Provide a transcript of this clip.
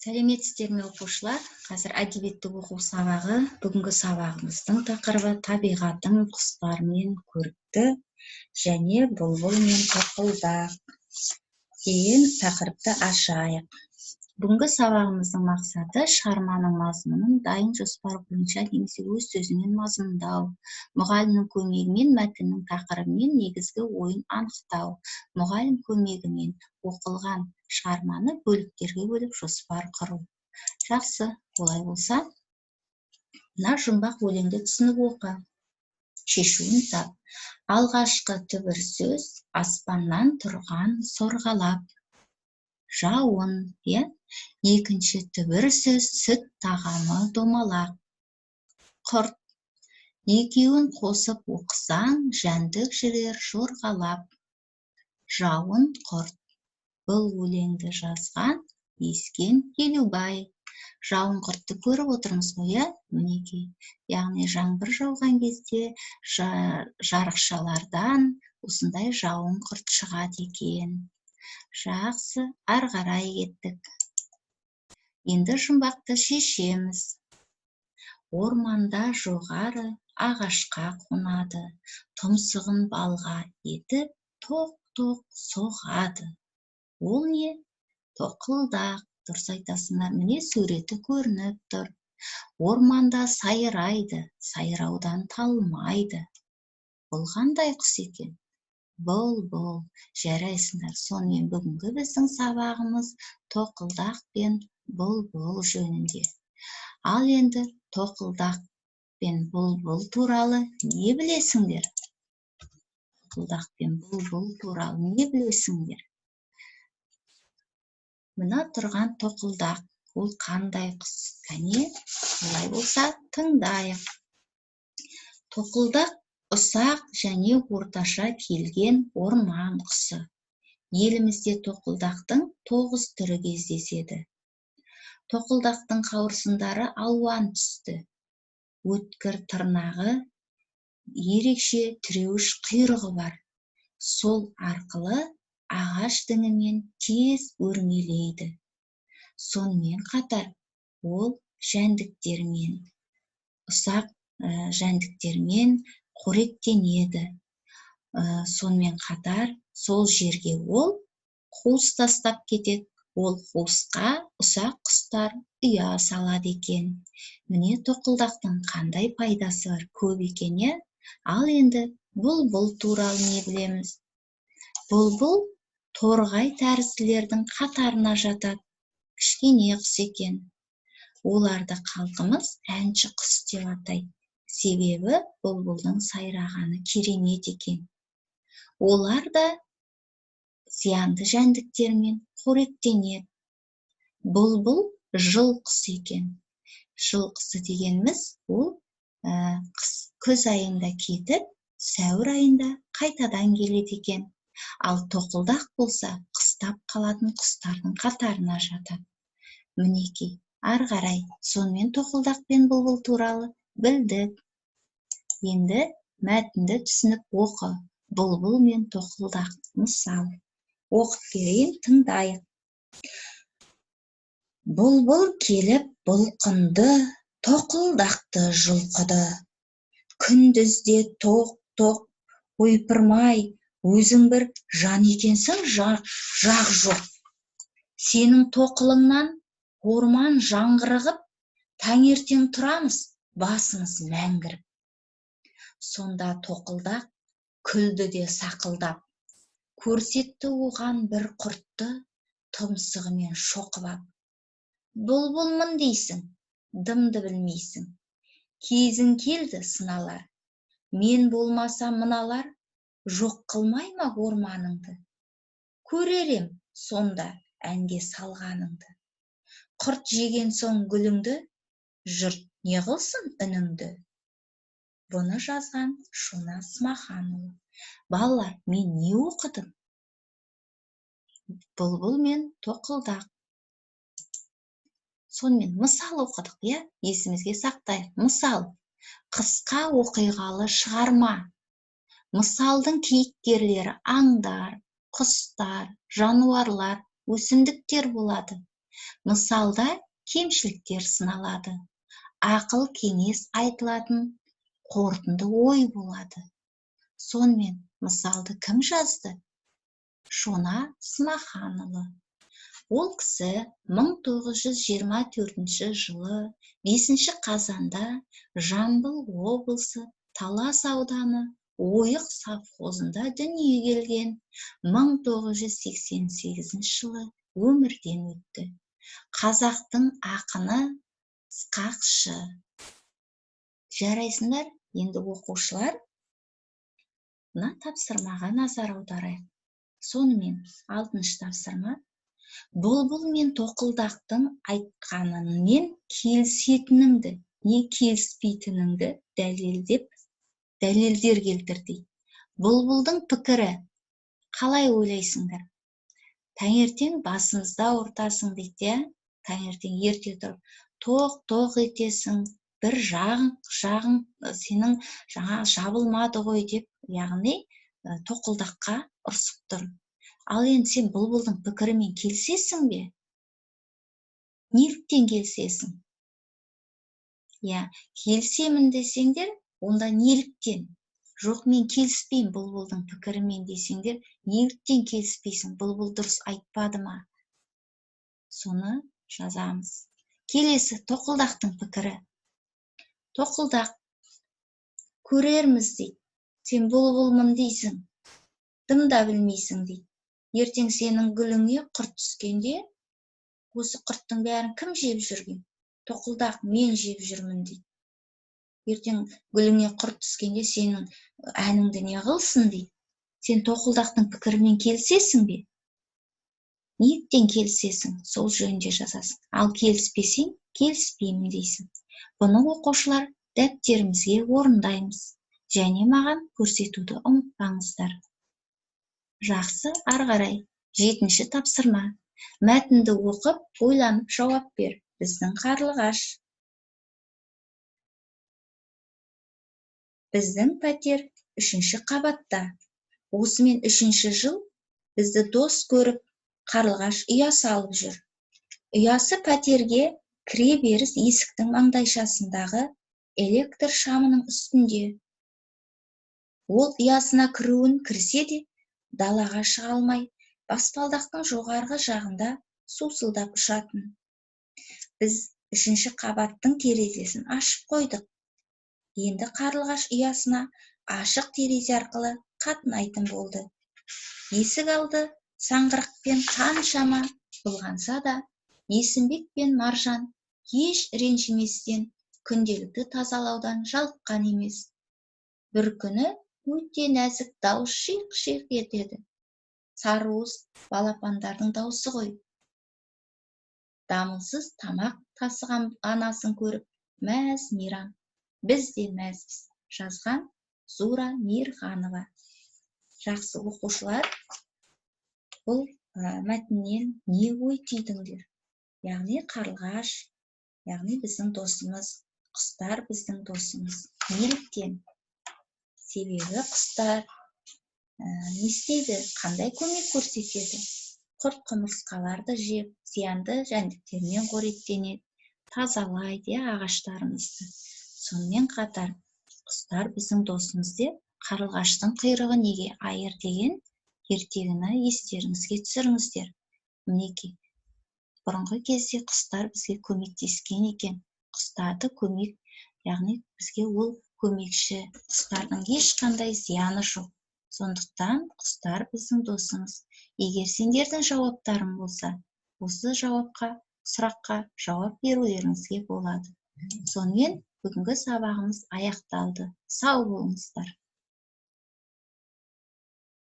Сәлеметсіздер ме оқушылар? Қазір әдебиетті оқу сабағы. Бүгінгі сабағымыздың тақырыбы табиғаттың құстармен көрікті және бұлбұл мен тоқылдақ деген тақырыпты ашайық. Бүгінгі сабағымыздың мақсаты шығарманың мазмұнын дайын жоспар бойынша немесе өз сөзімен мазмұндау, мұғалімнің көмегімен мәтіннің тақырыбы мен негізгі ойын анықтау, мұғалім көмегімен оқылған шығарманы бөліктерге бөліп жоспар құру. Жақсы, олай болса, мына жұмбақ өлеңді түсініп оқы. Шешуін тап. Алғашқы түбір сөз аспаннан тұрған сорғалап. Жауын, екінші түбір сөз сүт тағамы домалақ. Құрт. Екеуін қосып оқысаң, жәндік жүрер жорғалап. Жауын құрт. Бұл өлеңді жазған Ескен Елубай. Жауын құртты көріп отырмыз ғой, мінекей. Яғни жаңбыр жауған кезде жарықшалардан осындай жауын құрт шығады екен. Жақсы, ары қарай кеттік. Енді жұмбақты шешеміз. Орманда жоғары ағашқа қонады, тұмсығын балға етіп, тоқ-тоқ соғады. Ол не? Тоқылдақ. Дұрыс айтасыңдар, міне суреті көрініп тұр. Орманда сайрайды, сайраудан талмайды. Бұл қандай құс екен? Бұлбұл. Жарайсыңдар. Сонымен бүгінгі біздің сабағымыз тоқылдақ пен бұлбұл жөнінде. Ал енді тоқылдақ пен бұлбұл туралы не білесіңдер? Тоқылдақ пен бұлбұл туралы не білесіңдер? Мына тұрған тоқылдақ, ол қандай құс? Кәне, олай болса, тыңдайық. Тоқылдақ ұсақ және орташа келген орман құсы. Елімізде тоқылдақтың 9 түрі кездеседі. Тоқылдақтың қауырсындары алуан түсті. Өткір тырнағы, ерекше тіреуіш құйрығы бар. Сол арқылы ағаш діңімен тез өрмелейді. Сонымен қатар ол жәндіктермен, ұсақ жәндіктермен қоректенеді. Сонымен қатар сол жерге ол қуыс тастап кетеді. Ол қуысқа ұсақ құстар ұя салады екен. Міне тоқылдақтың қандай пайдасы бар? Көп екен, е? Ал енді бұлбұл туралы не білеміз? Бұлбұл торғай тәрізділердің қатарына жатады. Кішкене құс екен. Оларды халқымыз әнші құс деп атайды. Себебі бұлбұлдың сайрағаны керемет екен. Олар да зиянды жәндіктермен қоректенеді. Бұлбұл жыл құс екен. Жыл құсы дегеніміз ол күз айында кетіп, сәуір айында қайтадан келеді екен. Ал тоқылдақ болса, қыстап қалатын құстардың қатарына жатады. Мінекей, ары қарай, сонымен тоқылдақ пен бұлбұл туралы білдік. Енді мәтінді түсініп оқы. Бұлбұл мен тоқылдақ мысал. Оқып берейін, тыңдайық. Бұлбұл келіп бұлқынды, тоқылдақты жұлқыды. Күндізде тоқ-тоқ, ойпырмай, өзің бір жан екенсің, жақ жоқ. Сенің тоқылыңнан орман жаңғырығып, таңертең тұрамыз, басымыз мәңгіріп. Сонда тоқылдақ күлді де сақылдап, көрсетті оған бір құртты, тұмсығымен шоқып ап. Бұлбұлмын дейсің, дымды білмейсің. Кезің келді сыналар, мен болмаса мыналар, жоқ қылмай ма орманыңды? Көререм сонда әнге салғаныңды. Құрт жеген соң гүліңді, жұрт не қылсын үніңді? Бұны жазған Шона Смаханұлы. Балалар, мен не оқыдым? Бұлбұл мен тоқылдақ. Сонымен мысал оқыдық, есімізге сақтайық. Мысал, қысқа оқиғалы шығарма. Мысалдың кейіпкерлері аңдар, құстар, жануарлар, өсімдіктер болады. Мысалда кемшіліктер сыналады. Ақыл кеңес айтылатын қорытынды ой болады. Сонымен мысалды кім жазды? Шона Смаханұлы. Ол кісі 1924 жылы 5 қазанда Жамбыл облысы Талас ауданы Ойық совхозында дүниеге келген. 1988 жылы өмірден өтті. Қазақтың ақыны, сықақшы. Жарайсыңдар, енді оқушылар, мына тапсырмаға назар аударайық. Сонымен 6-шы тапсырма. Бұлбұл мен тоқылдақтың айтқанымен келісетініңді, не келіспейтініңді дәлелдер келтірді. Бұлбұлдың пікірі қалай ойлайсыңдар? Таңертең басымызда ауыртасың дейді, таңертең ерте тұрып, тоқ етесің, бір жағың сенің жаңа жабылмады ғой деп, яғни тоқылдаққа ұрсып тұр. Ал енді сен бұлбұлдың пікірімен келісесің бе? Неліктен келісесің? Келісемін десеңдер, онда неліктен? Жоқ, мен келіспеймін бұлбұлдың пікірімен десеңдер, неліктен келіспейсің? Бұлбұл дұрыс айтпады ма? Соны жазамыз. Келесі, тоқылдақтың пікірі. Тоқылдақ, көрерміз дейді. Сен бұлбұлмын дейсің, дым да білмейсің дейді. Ертең сенің гүліңе құрт түскенде, осы құрттың бәрін кім жеп жүрген? Тоқылдақ, мен жеп жүрмін дейді. Ертең гүліңе құрт түскенде сенің әніңді не қылсын дейді. Сен тоқылдақтың пікірімен келісесің бе? Неліктен келісесің? Сол жөнінде жазасың. Ал келіспесең, келіспеймін дейсің. Бұны оқушылар дәптерімізге орындаймыз. Және маған көрсетуді ұмытпаңыздар. Жақсы, ары қарай. 7-ші тапсырма. Мәтінді оқып, ойланып жауап бер. Біздің Қарлығаш. Біздің пәтер 3-ші қабатта. Осымен 3-ші жыл бізді дос көріп, Қарлығаш ұя салып жүр. Ұясы пәтерге кіре беріс есіктің маңдайшасындағы электр шамының үстінде. Ол ұясына кіруін кірсе де, далаға шыға алмай, баспалдақтың жоғарғы жағында сусылдап ұшатын. Біз 3-ші қабаттың терезесін ашып қойдық. Енді Қарлығаш ұясына ашық терезе арқылы қатынайтын болды. Есік алды саңғырақпен қаншама былғанса да, Есімбек пен Маржан еш ренжіместен күнделікті тазалаудан жалыққан емес. Бір күні өте нәзік дауыс шиқ-шиқ етеді. Сарыуыз балапандардың дауысы ғой. Дамылсыз тамақ тасыған анасын көріп, мәз-мейрам. Біз де мәзбіз. Жазған Зура Мирханова. Жақсы оқушылар, бұл мәтіннен не ой түйдіңдер? Яғни Қарлығаш, яғни біздің досымыз, құстар біздің досымыз. Неліктен? Себебі құстар не істейді? Қандай көмек көрсетеді? Құрт құмырсқаларды жеп, зиянды жәндіктермен қоректенеді, тазалайды ағаштарымызды. Сонымен қатар, құстар біздің досымыз деп, Қарлығаштың құйрығы неге айыр деген ертегіні естеріңізге түсіріңіздер. Мінекей, бұрынғы кезде құстар бізге көмектескен екен. Құстарды көмек, яғни бізге ол көмекші. Құстардың ешқандай зияны жоқ. Сондықтан құстар біздің досымыз. Егер сендердің жауаптарың болса, осы сұраққа жауап берулеріңізге болады. Сонымен бүгінгі сабағымыз аяқталды. Сау болыңыздар.